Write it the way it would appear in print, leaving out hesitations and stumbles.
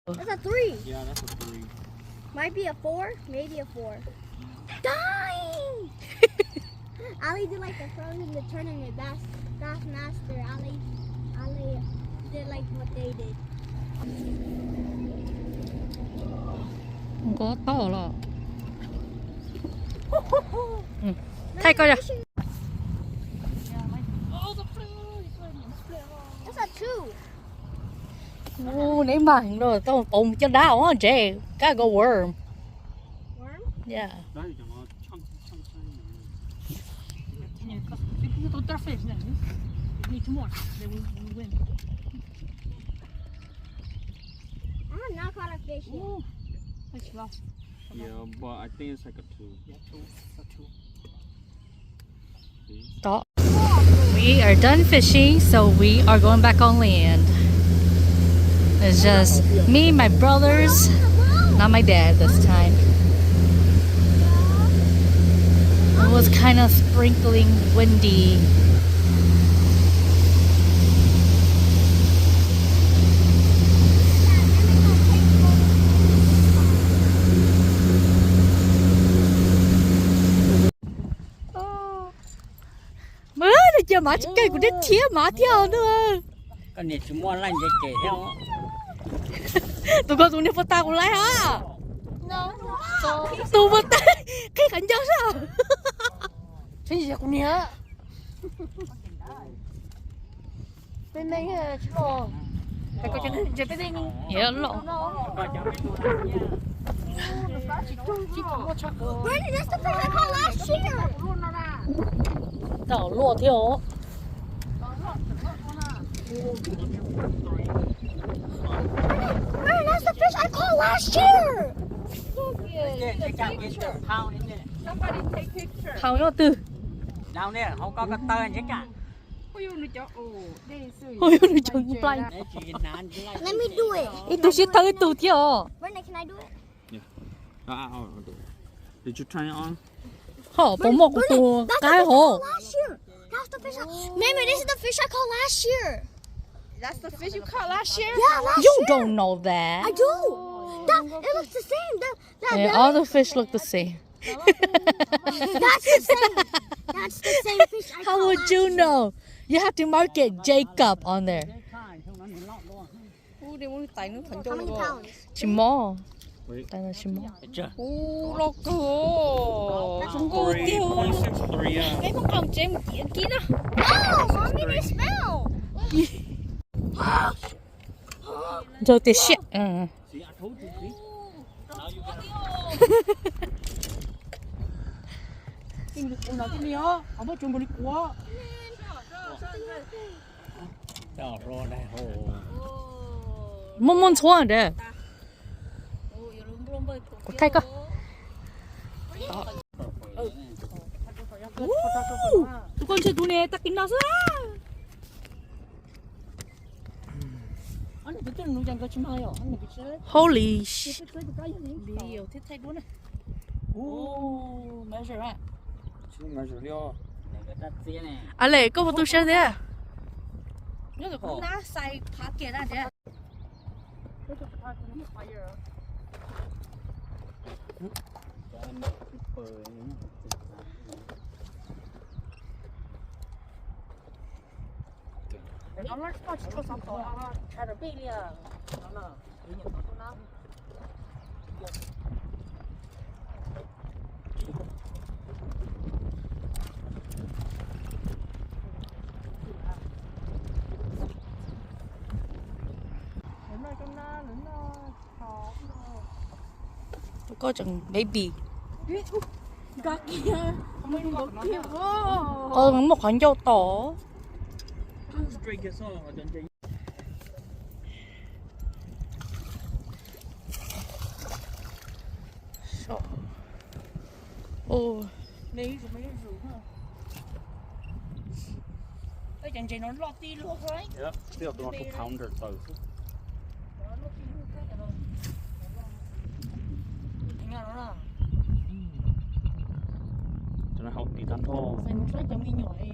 That's a 3. Yeah, that's a 3. Might be a 4, maybe a 4. Dang! Ali did like the front in the tournament. That's master. Ali did like what they did. Không có to là. Thay coi nè. That's a 2. Ô, nãy mà rồi tao bụng cho đau á chị. Gotta go worm. Worm? Yeah. I have not caught a fish yet. Yeah, but I think it's like a 2. Đó. We are done fishing, so we are going back on land. It's just me, my brothers, not my dad this time. It was kind of sprinkling windy. Giờ mà chiếc cây của đít chía mà theo nữa. Cái này chúng mua lạnh để kể theo. Tụi con tụi này phụ ta của lại hả? No. Tụi phụ ta cái cảnh giác sao? Cái gì của nhớ? Bên đây chứ lo. Cái có chân chơi bên đây. Dạ lộ. Brandon, that's the fish I caught last year. Đỏ lụa theo. Brandon, that's the fish I caught last year. Thảo nhau từ. Đâu nè, không có cái tên chứ cả. Ôi nó trông play. Let me do it. Ít tôi sẽ thấy tụi theo. Brandon, can I do it? I'll do it. Did you try it on? Hả, bố một của cái hồ. Last year. That's the fish. Maybe this is the fish I caught last year. That's the fish you caught last year? Yeah, last You year. don't know that. I do. It looks the same. Yeah, all the fish look the same. That's the same. That's the same fish I How caught would last you year. know? You have to mark it Jacob on there. How many pounds? Small. Wait. That is small. Ô, lộc cổ. Chúng cô tiêu. 3.63, yeah. Cái con hồng chị em kia nè. No, mommy, they smell. Rồi thì shit. Cái con nào cái nhớ, không có chung bự quá. Đó rồi đây hồ. 몸만 좋아하래. thay cơ. Tụi con chơi tụi này ta kín nó ra. Holy shit. À lệ, có một tôi chơi thế à? Nó được cũng ná xay khá kia ra thế. Nó lắc có chỉ có 3 tổ, chạy được bên liền. Nó là cái nhận nó nào. Có chừng baby. Gác kia. Mình có kia. Một khoản dâu tổ. Ồ. Mấy rủ hả? Cái chẳng chỉ nó lọt đi luôn right? Yep, still going to pounder though. Cho nó học tí tán thô. Phải một lát cho mình nhỏ ấy.